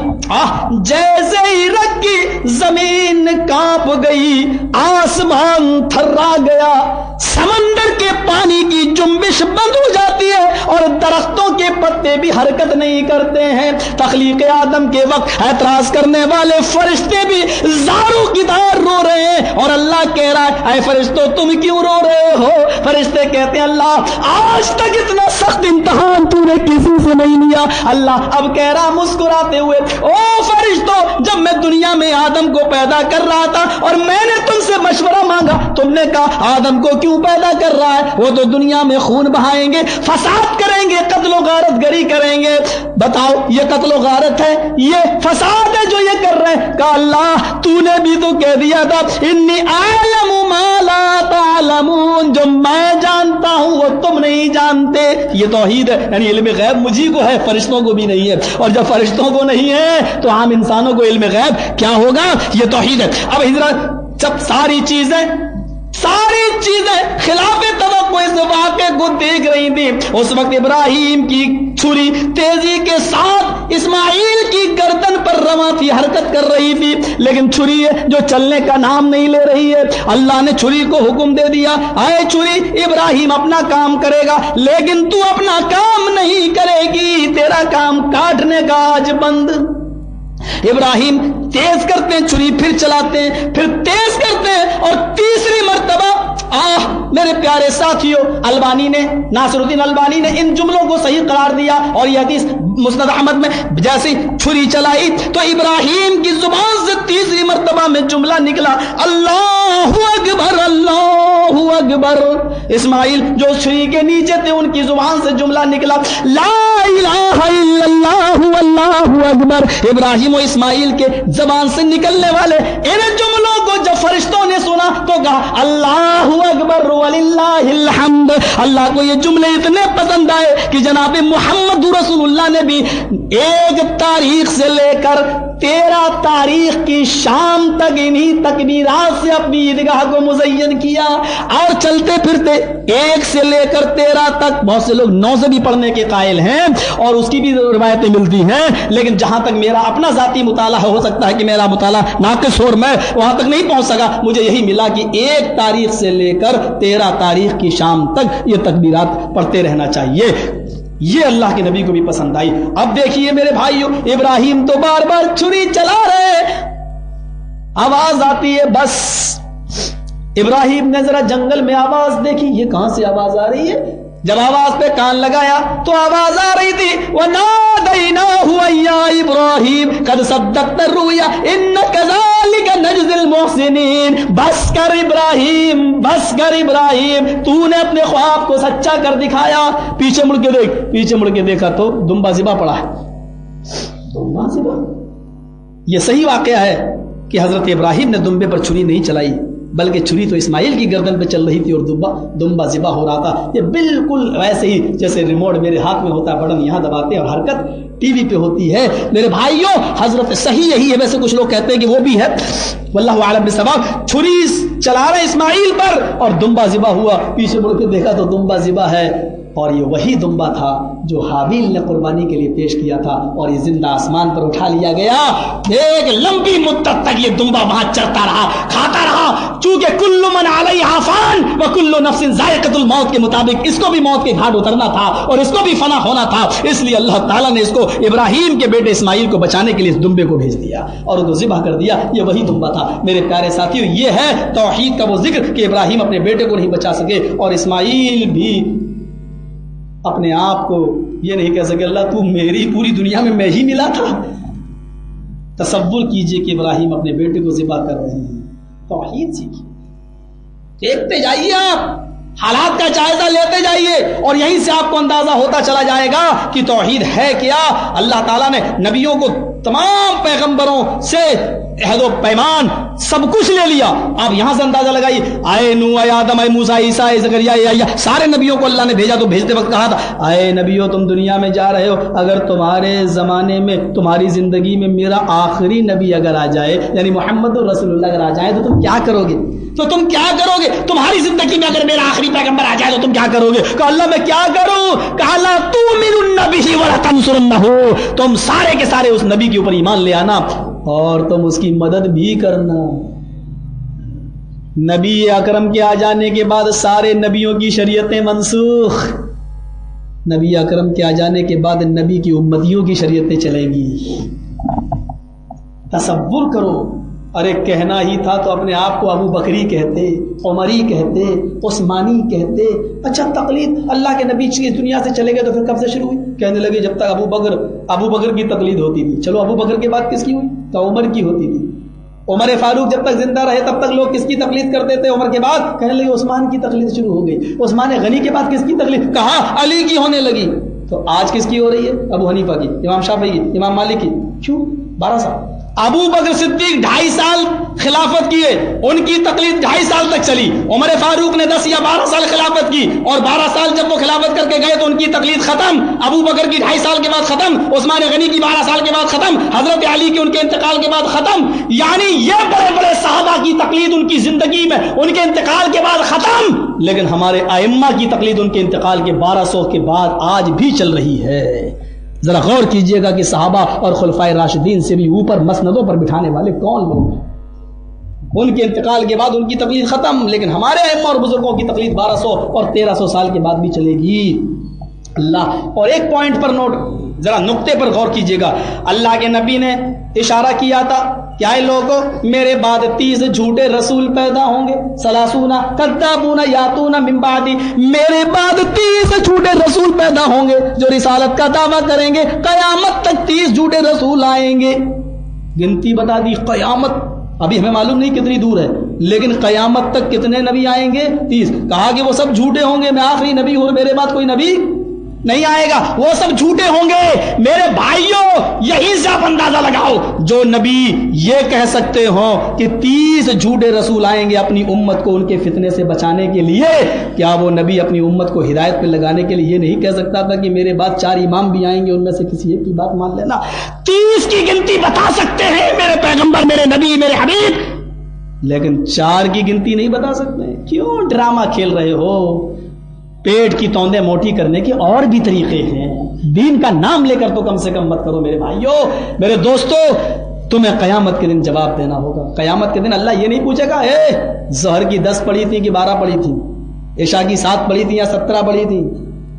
जैसे ही रखी जमीन कांप गई, आसमान थर्रा गया, समंदर के पानी की जुम्बिश बंद हो जाती है और दरख्तों के पत्ते भी हरकत नहीं करते हैं। तख्लीक आदम के वक्त एतराज करने वाले फरिश्ते भी ज़ारों की तरह रो रहे हैं और अल्लाह कह रहा है, ऐ फरिश्तों तुम क्यों रो रहे हो? फरिश्ते कहते हैं, अल्लाह आज तक इतना सख्त इम्तिहान तूने किसी से नहीं लिया। अल्लाह अब कह रहा मुस्कुराते हुए, ओ फरिश्तों, जब मैं दुनिया में आदम को पैदा कर रहा था और मैंने तुमसे मशवरा मांगा, तुमने कहा आदम को क्यों पैदा कर रहा है? वो तो दुनिया में खून बहाएंगे, फसाद करेंगे, कत्लो गारत गरी करेंगे। बताओ, ये कत्लो गारत है, ये फसाद है जो ये कर रहे हैं। कहा अल्लाह तूने भी तो कह दिया था, इन्नी आलमु मा ला तालमून, जो मैं जानता हूं वो तुम नहीं जानते। ये तौहीद है, यानी इल्म गैब मुझी को है, फरिश्तों को भी नहीं है। और जब फरिश्तों को नहीं है तो आम इंसानों को इल्म गैब क्या होगा? ये तौहीद है। अब हिजरत, जब सारी चीजें खिलाफ तवक्को इस वाक़े को देख रही थी, उस वक्त इब्राहिम की छुरी तेजी के साथ इस्माइल की गर्दन पर रवा थी, हरकत कर रही थी, लेकिन छुरी है जो चलने का नाम नहीं ले रही है। अल्लाह ने छुरी को हुक्म दे दिया, आए छुरी, इब्राहिम अपना काम करेगा लेकिन तू अपना काम नहीं करेगी, तेरा काम काटने का आज बंद। इब्राहिम तेज करते हैं छुरी, फिर चलाते हैं, फिर तेज करते हैं और तीसरी मर्तबा, मेरे प्यारे साथियों, अलबानी ने, नासिरुद्दीन अलबानी ने इन जुमलों को सही करार दिया और यह हदीस मुस्नद अहमद में जैसी छुरी चलाई तो इब्राहिम की जुबान से तीसरी मर्तबा में जुमला निकला, अल्लाहु अकबर, अल्लाहु अकबर। इस्माइल जो छुरी के नीचे थे उनकी जुबान से जुमला निकला, ला इलाहा इल्लल्लाहु अल्लाहु अकबर। इब्राहिम और इस्माइल के जबान से निकलने वाले इन जुमलों को जब फरिश्तों ने सुना तो कहा अल्लाहु अकबर वलिल्लाहिल हम्द। अल्लाह को ये जुमले इतने पसंद आए कि जनाब मुहम्मद रसूलुल्लाह ने भी 1 तारीख से लेकर 13 तारीख की शाम तक इन्हीं तकबीरात से अपनी ईदगाह को मुज़य्यन किया और चलते फिरते 1 से लेकर 13 तक, बहुत से लोग 9 से भी पढ़ने के कायल हैं और उसकी भी रिवायतें मिलती हैं, लेकिन जहां तक मेरा अपना जाती मुताला हो सकता है कि मेरा मुताला नाक़िस हो और मैं वहां तक नहीं पहुंच सका, मुझे यही मिला कि 1 तारीख से लेकर 13 तारीख की शाम तक ये तकबीरात पढ़ते रहना चाहिए। ये अल्लाह के नबी को भी पसंद आई। अब देखिए मेरे भाइयों, इब्राहिम तो बार बार छुरी चला रहे, आवाज आती है, बस इब्राहिम ने जरा जंगल में आवाज देखी, ये कहां से आवाज आ रही है। जब आवाज पे कान लगाया तो आवाज आ रही थी, वनादैनाहु या इब्राहिम कद सद्दक़्ता रुया इन्नका ज़ालिका नजज़िल मुहसिनीन। बस कर इब्राहिम, बस कर इब्राहिम, तूने अपने ख्वाब को सच्चा कर दिखाया। पीछे मुड़ के देख, पीछे मुड़ के देखा तो दुम्बा ज़िबा पड़ा है, दुम्बा ज़िबा। यह सही वाकया है कि हजरत इब्राहिम ने दुम्बे पर छुरी नहीं चलाई, بلکہ چھری تو اسماعیل کی گردن پہ چل رہی تھی اور دمبا ذبح ہو رہا تھا. یہ بالکل ویسے ہی جیسے ریموٹ میرے ہاتھ میں ہوتا ہے, بٹن یہاں دباتے ہیں اور حرکت ٹی وی پہ ہوتی ہے. میرے بھائیوں, حضرت صحیح یہی ہے, ویسے کچھ لوگ کہتے ہیں کہ وہ بھی ہے, واللہ اعلم بالصواب. چھری چلا رہے اسماعیل پر اور دمبا ذبح ہوا. پیچھے مڑ کے دیکھا تو دمبا ذبح ہے, اور یہ وہی دمبا تھا جو حابیل نے قربانی کے لیے پیش کیا تھا, اور یہ زندہ آسمان پر اٹھا لیا گیا. ایک لمبی مدت تک یہ دمبا وہاں چرتا رہا, کھاتا رہا, چونکہ کل من علیہا فان وکل نفس ذائقۃ الموت کے مطابق اس کو بھی موت کے گھاٹ اترنا تھا اور اس کو بھی فنا ہونا تھا. اس لیے اللہ تعالیٰ نے اس کو ابراہیم کے بیٹے اسماعیل کو بچانے کے لیے اس دمبے کو بھیج دیا اور اس کو ذبح کر دیا. یہ وہی دمبا تھا. میرے پیارے ساتھیوں, یہ ہے توحید کا وہ ذکر کہ ابراہیم اپنے بیٹے کو نہیں بچا سکے, اور اسماعیل بھی اپنے آپ کو یہ نہیں کہہ سکے اللہ تو میری پوری دنیا میں ہی ملا تھا. تصور کیجئے کہ ابراہیم اپنے بیٹے کو ذبح کر رہے ہیں. توحید سیکھیے, دیکھتے جائیے, آپ حالات کا جائزہ لیتے جائیے, اور یہیں سے آپ کو اندازہ ہوتا چلا جائے گا کہ توحید ہے کیا. اللہ تعالیٰ نے نبیوں کو تمام پیغمبروں سے عہد و پیمان سب کچھ لے لیا. آپ یہاں سے اندازہ لگائیے, آئے نوح, آئے آدم, آئے موسیٰ, عیسیٰ, آئے زکریا, آئے سارے نبیوں کو اللہ نے بھیجا تو بھیجتے وقت کہا تھا آئے نبیوں تم دنیا میں جا رہے ہو, اگر تمہارے زمانے میں تمہاری زندگی میں میرا آخری نبی اگر آ جائے, یعنی محمد رسول اللہ اگر آ جائے تو تم کیا کرو گے؟ تو تم کیا کرو گے تمہاری زندگی میں اگر میرا آخری پیغمبر آ جائے تو تم کیا کرو گے؟ کہا اللہ میں کیا کروں؟ کہا لا تؤمنن بہ ولا تنصرنہ, تم سارے کے سارے اس نبی کے اوپر ایمان لے آنا اور تم اس کی مدد بھی کرنا. نبی اکرم کے آ جانے کے بعد سارے نبیوں کی شریعتیں منسوخ. نبی اکرم کے آ جانے کے بعد نبی کی امتیوں کی شریعتیں چلیں گی. تصور کرو, ارے کہنا ہی تھا تو اپنے آپ کو ابو بکری کہتے, عمری کہتے, عثمانی کہتے. اچھا تقلید اللہ کے نبی اس دنیا سے چلے گئے تو پھر کب سے شروع ہوئی؟ کہنے لگے جب تک ابو بکر کی تقلید ہوتی تھی. چلو ابو بکر کے بعد کس کی ہوئی؟ تو عمر کی ہوتی تھی. عمر فاروق جب تک زندہ رہے تب تک لوگ کس کی تقلید کرتے تھے؟ عمر کے بعد کہنے لگے عثمان کی تقلید شروع ہو گئی. عثمان غنی کے بعد کس کی تقلید؟ کہا علی کی ہونے لگی. تو آج کس کی ہو رہی ہے؟ ابو حنیفہ کی, امام شافعی کی, امام مالک کی. کیوں 12 سال؟ ابو بکر صدیق 2.5 سال خلافت کیے, ان کی تقلید 2.5 سال تک چلی. عمر فاروق نے 10 یا 12 سال خلافت کی, اور 12 سال جب وہ خلافت کر کے گئے تو ان کی تقلید ختم. ابو بکر کی 2.5 سال کے بعد ختم, عثمان غنی کی 12 سال کے بعد ختم, حضرت علی کی ان کے انتقال کے بعد ختم. یعنی یہ بڑے بڑے صحابہ کی تقلید ان کی زندگی میں ان کے انتقال کے بعد ختم. لیکن ہمارے ائمہ کی تقلید ان کے انتقال کے 1200 کے بعد آج بھی چل رہی ہے. ذرا غور کیجئے گا کہ صحابہ اور خلفائے راشدین سے بھی اوپر مسندوں پر بٹھانے والے کون لوگ ہیں. ان کے انتقال کے بعد ان کی تقلید ختم, لیکن ہمارے ائمہ اور بزرگوں کی تقلید 1200 اور 1300 سال کے بعد بھی چلے گی. اللہ, اور ایک پوائنٹ پر نوٹ, ذرا نقطے پر غور کیجئے گا. اللہ کے نبی نے اشارہ کیا تھا کیا ہے لوگوں, میرے بعد 30 جھوٹے رسول پیدا ہوں گے, 30 کذابون یاتون من بعدی, میرے بعد 30 جھوٹے رسول پیدا ہوں گے جو رسالت کا دعویٰ کریں گے. قیامت تک 30 جھوٹے رسول آئیں گے. گنتی بتا دی. قیامت ابھی ہمیں معلوم نہیں کتنی دور ہے, لیکن قیامت تک کتنے نبی آئیں گے؟ 30. کہا کہ وہ سب جھوٹے ہوں گے, میں آخری نبی ہوں, میرے بعد کوئی نبی نہیں آئے گا, وہ سب جھوٹے ہوں گے. میرے بھائیوں, یہیں سے آپ اندازہ لگاؤ, جو نبی یہ کہہ سکتے ہوں کہ 30 جھوٹے رسول آئیں گے اپنی امت کو ان کے فتنے سے بچانے کے لیے, کیا وہ نبی اپنی امت کو ہدایت پہ لگانے کے لیے یہ نہیں کہہ سکتا تھا کہ میرے بعد 4 امام بھی آئیں گے, ان میں سے کسی ایک کی بات مان لینا؟ 30 کی گنتی بتا سکتے ہیں میرے پیغمبر, میرے نبی, میرے حبیب, لیکن 4 کی گنتی نہیں بتا سکتے. کیوں ڈرامہ کھیل رہے ہو؟ پیٹ کی توندیں موٹی کرنے کے اور بھی طریقے ہیں. دین کا نام لے کر تو کم سے کم مت کرو میرے بھائیوں, میرے دوستو. تمہیں قیامت کے دن جواب دینا ہوگا. قیامت کے دن اللہ یہ نہیں پوچھے گا ظہر کی 10 پڑھی تھی کہ 12 پڑھی تھی, عشاء کی 7 پڑھی تھی یا 17 پڑھی تھی.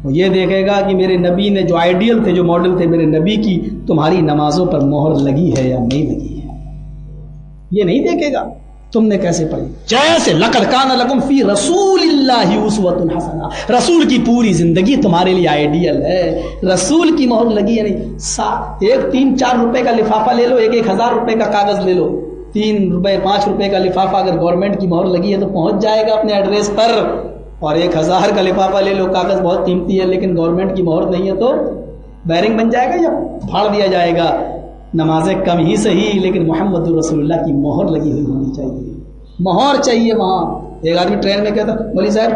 وہ یہ دیکھے گا کہ میرے نبی نے جو آئیڈیل تھے, جو ماڈل تھے میرے نبی کی, تمہاری نمازوں پر مہر لگی ہے یا نہیں لگی ہے. یہ نہیں دیکھے گا تم نے کیسے پڑھی. جیسے لقد کان لکم فی رسول اللہ اسوۃ حسنہ, رسول کی پوری زندگی تمہارے لیے آئیڈیل ہے. رسول کی مہر لگی ہے نہیں. ایک 3-4 روپے کا لفافہ لے لو, 1,000 روپے کا کاغذ لے لو, 3 روپے 5 روپے کا لفافہ اگر گورنمنٹ کی مہر لگی ہے تو پہنچ جائے گا اپنے ایڈریس پر. اور 1,000 کا لفافہ لے لو, کاغذ بہت قیمتی ہے لیکن گورنمنٹ کی مہر نہیں ہے تو بیرنگ بن جائے گا یا پھاڑ دیا جائے گا. نمازیں کم ہی صحیح لیکن محمد رسول اللہ کی مہر لگی ہوئی ہونی چاہیے. मोहर चाहिए वहां। एक आदमी ट्रेन में कहता, मौलवी साहब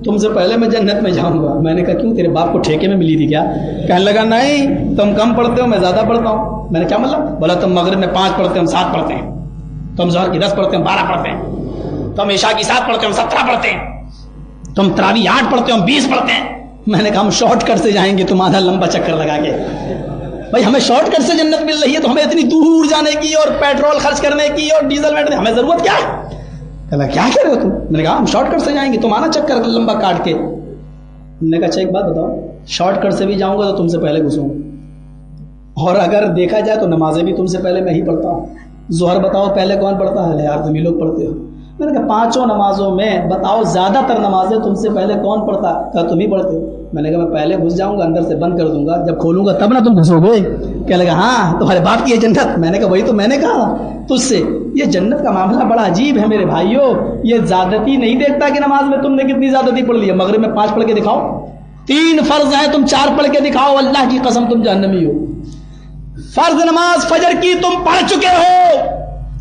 तुमसे पहले मैं जन्नत में जाऊंगा। मैंने कहा क्यों, तेरे बाप को ठेके में मिली थी क्या? कहने लगा नहीं, तुम कम पढ़ते हो, मैं ज्यादा पढ़ता हूँ। मैंने क्या मतलब? बोला तुम मगरिब में 5 पढ़ते हो, हम 7 पढ़ते हैं, तुम ज़ोहर की 10 पढ़ते हो, 12 पढ़ते हैं, तुम ईशा की 7 पढ़ते हो, 17 पढ़ते हैं, तुम तरावी 8 पढ़ते हो, हम 20 पढ़ते हैं। मैंने कहा हम शॉर्टकट से जाएंगे, तुम आधा लंबा चक्कर लगा के। भाई हमें शॉर्टकट से जन्नत मिल रही है तो हमें इतनी दूर जाने की और पेट्रोल खर्च करने की और डीजल बैठने, हमें जरूरत क्या है? कहला क्या कह रहे हो तुम? मैंने कहा हम शॉर्टकट से जाएंगे, तुम आना चक्कर लंबा काट के। हमने कहा अच्छा एक बात बताओ, शॉर्टकट से भी जाऊंगा तो तुमसे पहले घुसूंगा, और अगर देखा जाए तो नमाजें भी तुमसे पहले मैं ही पढ़ता हूँ। जोहर बताओ पहले कौन पढ़ता है? यार तुम ही लोग पढ़ते हो। मैंने कहा 5 नमाजों में बताओ ज्यादातर नमाजें तुमसे पहले कौन पढ़ता? कहा तुम ही पढ़ते हो। मैंने कहा मैं पहले घुस जाऊंगा, अंदर से बंद कर दूंगा, जब खोलूंगा तब ना तुम घुसोगे। क्या लगा हाँ तुम्हारे बाप की है जन्नत? मैंने कहा वही तो मैंने कहा तुझसे। ये जन्नत का मामला बड़ा अजीब है मेरे भाइयों। ये ज्यादती नहीं देखता कि नमाज में तुमने कितनी ज्यादती पढ़ ली है। मगरिब में 5 पढ़ के दिखाओ, 3 फर्ज है, तुम 4 पढ़ के दिखाओ, अल्लाह की कसम तुम जहन्नमी हो। फर्ज नमाज फजर की तुम पढ़ चुके हो,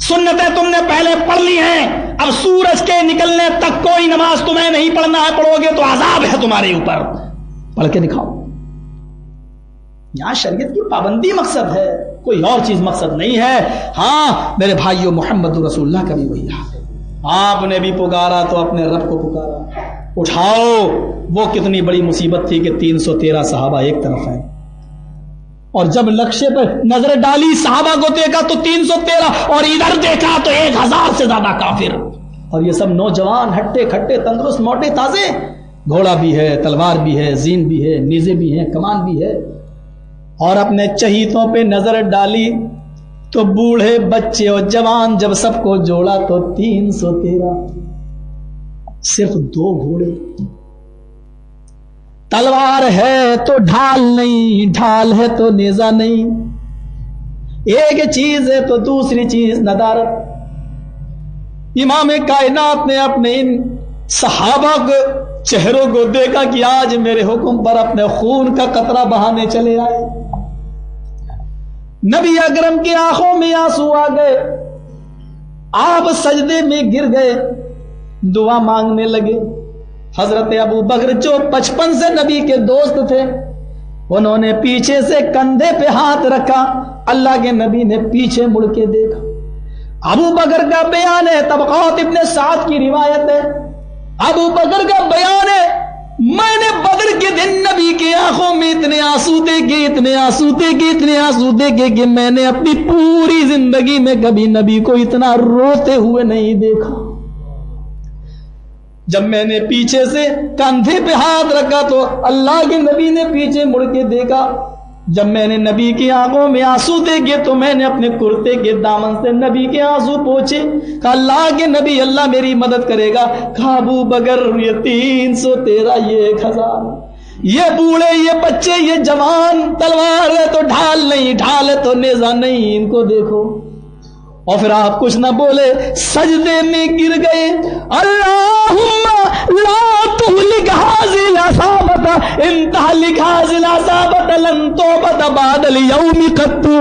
सुन्नतें तुमने पहले पढ़ ली हैं, अब सूरज के निकलने तक कोई नमाज तुम्हें नहीं पढ़ना है, पढ़ोगे तो अजाब है तुम्हारे ऊपर। पढ़ के दिखाओ। यहां शरीयत की पाबंदी मकसद है, कोई और चीज मकसद नहीं है। हाँ मेरे भाइयों, मोहम्मद रसूलुल्लाह का भी वही हाल। आपने भी पुकारा तो अपने रब को पुकारा। उठाओ, वो कितनी बड़ी मुसीबत थी कि 313 सहाबा एक तरफ है, और जब लक्ष्य पर नजर डाली सहाबा को देखा तो 313, और इधर देखा तो 1000 से ज्यादा काफिर। और ये सब नौजवान, हट्टे खट्टे, तंदुरुस्त, मोटे ताजे। घोड़ा भी है, तलवार भी है, जीन भी है, नेज़े भी है, कमान भी है। और अपने चहीतों पे नजर डाली तो बूढ़े, बच्चे और जवान, जब सबको जोड़ा तो 313। सिर्फ 2 घोड़े। तलवार है तो ढाल नहीं, ढाल है तो नेजा नहीं। एक चीज है तो दूसरी चीज नदारत। इमाम कायनात ने अपने इन सहाबा के चेहरों को देखा कि आज मेरे हुक्म पर अपने खून का कतरा बहाने चले आए। नबी अकरम की आंखों में आंसू आ गए, आप सजदे में गिर गए, दुआ मांगने लगे। हजरत अबू बकर जो 55 से नबी के दोस्त थे, उन्होंने पीछे से कंधे पे हाथ रखा। अल्लाह के नबी ने पीछे मुड़ के देखा। अबू बकर का बयान है, तबक़ात इब्ने साद की रिवायत है, अबू बकर का बयान है, मैंने बदर के दिन नबी की आंखों में इतने आंसू देखे, इतने आंसू देखे, इतने आंसू देखे कि मैंने अपनी पूरी जिंदगी में कभी नबी को इतना रोते हुए नहीं देखा। जब मैंने पीछे से कंधे पे हाथ रखा तो अल्लाह के नबी ने पीछे मुड़ के देखा। जब मैंने नबी की आंखों में आंसू देखे तो मैंने अपने कुर्ते के दामन से नबी के आंसू पोंछे। कहा अल्लाह के नबी, अल्लाह मेरी मदद करेगा। कहा अबू बकर, ये 313, ये 1000, ये बूढ़े, ये बच्चे, ये जवान, तलवार है तो ढाल नहीं, ढाल है तो नेजा नहीं, इनको देखो। और फिर आप कुछ ना बोले, सजदे में गिर गए। अल्लाहुम्मा ला तुहलिक हाज़िल असाबता इन तहलिक हाज़िल असाबता लन तौबत बादल यौमि कत्तु।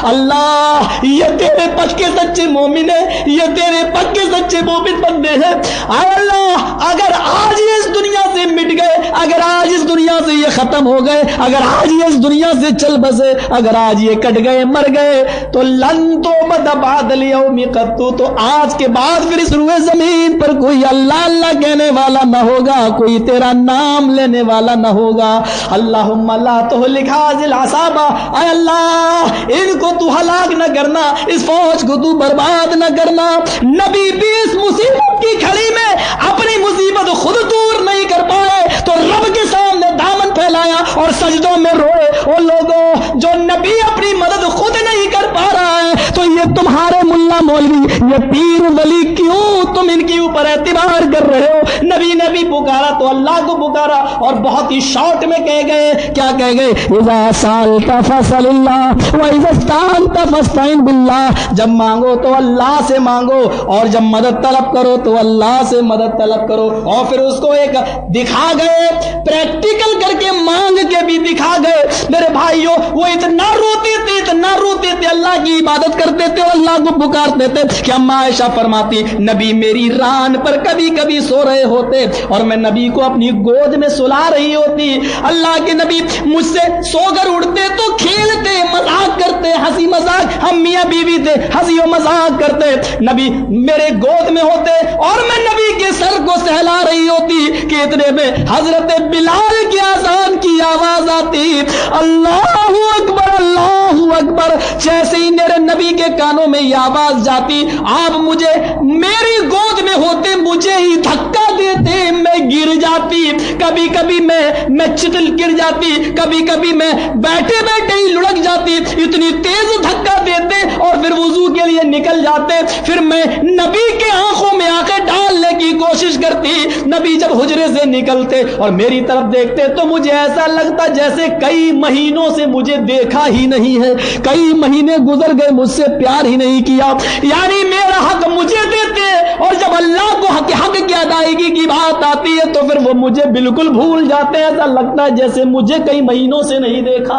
अल्लाह, ये तेरे पक्के सच्चे मोमिन है, ये तेरे पक्के सच्चे मोमिन बंदे हैं। अल्लाह, अगर आज ये इस दुनिया से मिट गए, अगर आज इस दुनिया से ये खत्म हो गए, अगर आज ये इस दुनिया से चल बसे, अगर आज ये कट गए, मर गए, तो लन तौबत बादल यौमि कत्तु, तो आज के बाद फिर इस रुए जमीन पर कोई अल्लाह अल्लाह कहने वाला न होगा, कोई तेरा नाम लेने वाला न होगा। अल्लाहुम्मा ला तुहलिक हाज़िल असाबा, ऐ अल्लाह इनको तू हलाक न करना, इस फौज को तू बर्बाद न करना। नबी भी इस मुसीबत की घड़ी में अपनी मुसीबत खुद दूर नहीं कर पाए तो रब के सामने दामन फैलाया और सजदों में रोए। ओ लोगों, जो नबी अपनी मदद खुद नहीं कर पा रहा है तो ये तुम्हारे मुल्ला मौलवी, ये पीर वली, क्यों तुम इनके ऊपर एतबार कर रहे हो? नबी ने भी पुकारा तो अल्लाह को पुकारा, और बहुत ही शॉर्ट में कह गए, क्या कह गए? इज़ा सालता फसलिल्लाह व इज़ा स्तानता फस्तईन बिल्लाह। जब मांगो तो अल्लाह से मांगो, और जब मदद तलब करो तो अल्लाह से मदद तलब करो। और फिर उसको एक दिखा गए, प्रैक्टिकल करके मांग के भी दिखा गए। मेरे भाइयों, वो इतना रोती थी, इतना ना रोते थे, अल्लाह की इबादत करते थे और अल्लाह को पुकारते थे कि अम्मा आयशा फरमाती नबी मेरी रान पर कभी कभी सो रहे होते और मैं नबी को अपनी गोद में सुला रही होती। अल्लाह के नबी मुझसे सोकर उठते तो खेलते, मजाक करते, हंसी मजाक, हम मियां बीवी थे, हंसी और मजाक करते। नबी मेरे गोद में होते और मैं नबी के सर को सहला रही होती कि इतने में हजरत बिलाल की आजान की आवाज आती, अल्लाहू अकबर अल्लाहू अकबर। जैसे ही मेरे नबी के कानों में यह आवाज जाती, आप मुझे मेरी गोद में होते मुझे ही धक्का देते, मैं गिर जाती, कभी कभी मैं चितल गिर जाती, कभी कभी मैं बैठे बैठे ही लुढ़क जाती, इतनी तेज धक्का देते और फिर वुजू के लिए निकल जाते। फिर मैं नबी के आंखों में आंखें डालने की कोशिश करती। नबी जब हुजरे से निकलते और मेरी तरफ देखते तो मुझे ऐसा लगता जैसे कई महीनों से मुझे देखा ही नहीं है, कई महीने गुजर गए मुझसे प्यार ही नहीं किया। यानी मेरा हक मुझे देते और जब अल्लाह को हक की अदायगी की बात आती है तो फिर वो मुझे बिल्कुल भूल जाते हैं, ऐसा लगता है जैसे मुझे कई महीनों से नहीं देखा।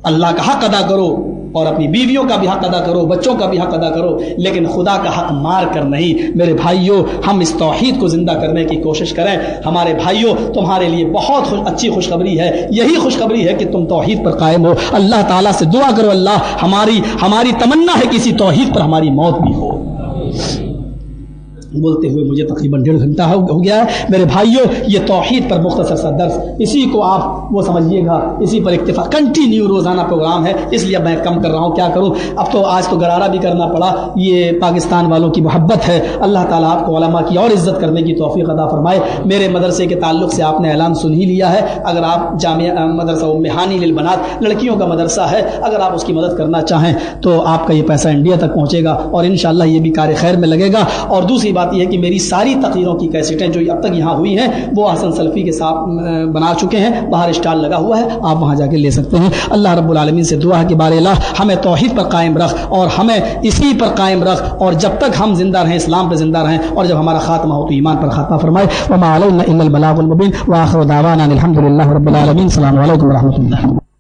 अल्लाह का हक अदा करो और अपनी बीवियों का भी हक अदा करो, बच्चों का भी हक अदा करो, लेकिन खुदा का हक मार कर नहीं। मेरे भाइयों, हम इस तौहीद को जिंदा करने की कोशिश करें। हमारे भाइयों, तुम्हारे लिए बहुत अच्छी खुशखबरी है, यही खुशखबरी है कि तुम तौहीद पर कायम हो। अल्लाह ताला से दुआ करो, अल्लाह हमारी तमन्ना है कि इसी तौहीद पर हमारी मौत भी हो। बोलते हुए मुझे तकरीबन 1.5 घंटा हो गया है। मेरे भाइयों, ये तौहीद पर मुख्तसर सा दर्स, इसी को आप वो समझिएगा, इसी पर इक्तिफा, कंटिन्यू रोजाना प्रोग्राम है, इसलिए मैं कम कर रहा हूँ। क्या करूँ, अब तो आज तो गरारा भी करना पड़ा। ये पाकिस्तान वालों की मोहब्बत है। अल्लाह ताला आपको उलमा की और इज्जत करने की तौफीक अता फरमाए। मेरे मदरसे के ताल्लुक से आपने ऐलान सुन ही लिया है। अगर आप जामिया मदरसा उम्मेहानी लिल बनात, लड़कियों का मदरसा है, अगर आप उसकी मदद करना चाहें तो आपका ये पैसा इंडिया तक पहुँचेगा और इंशाअल्लाह ये भी कार्य खैर में लगेगा। और दूसरी बात यह है कि मेरी सारी तकरीरों की कैसेटें जो अब तक यहाँ हुई हैं वो हसन सल्फी के साथ बना चुके हैं, बाहर स्टॉल लगा हुआ है, आप वहाँ जाके ले सकते हैं। अल्लाह रब्बुल आलमीन से दुआ है कि बारे अल्लाह हमें तौहीद पर कायम रख और हमें इसी पर कायम रख, और जब तक हम जिंदा रहें इस्लाम पर जिंदा रहें, और जब हमारा खात्मा हो तो ईमान पर खात्मा फरमाए। वमा अलैना इल्लल बलागुल मुबीन व आखिरु दावाना अनिल हम्दुलिल्लाहि रब्बिल आलमीन। अस्सलामु अलैकुम व रहमतुल्लाह।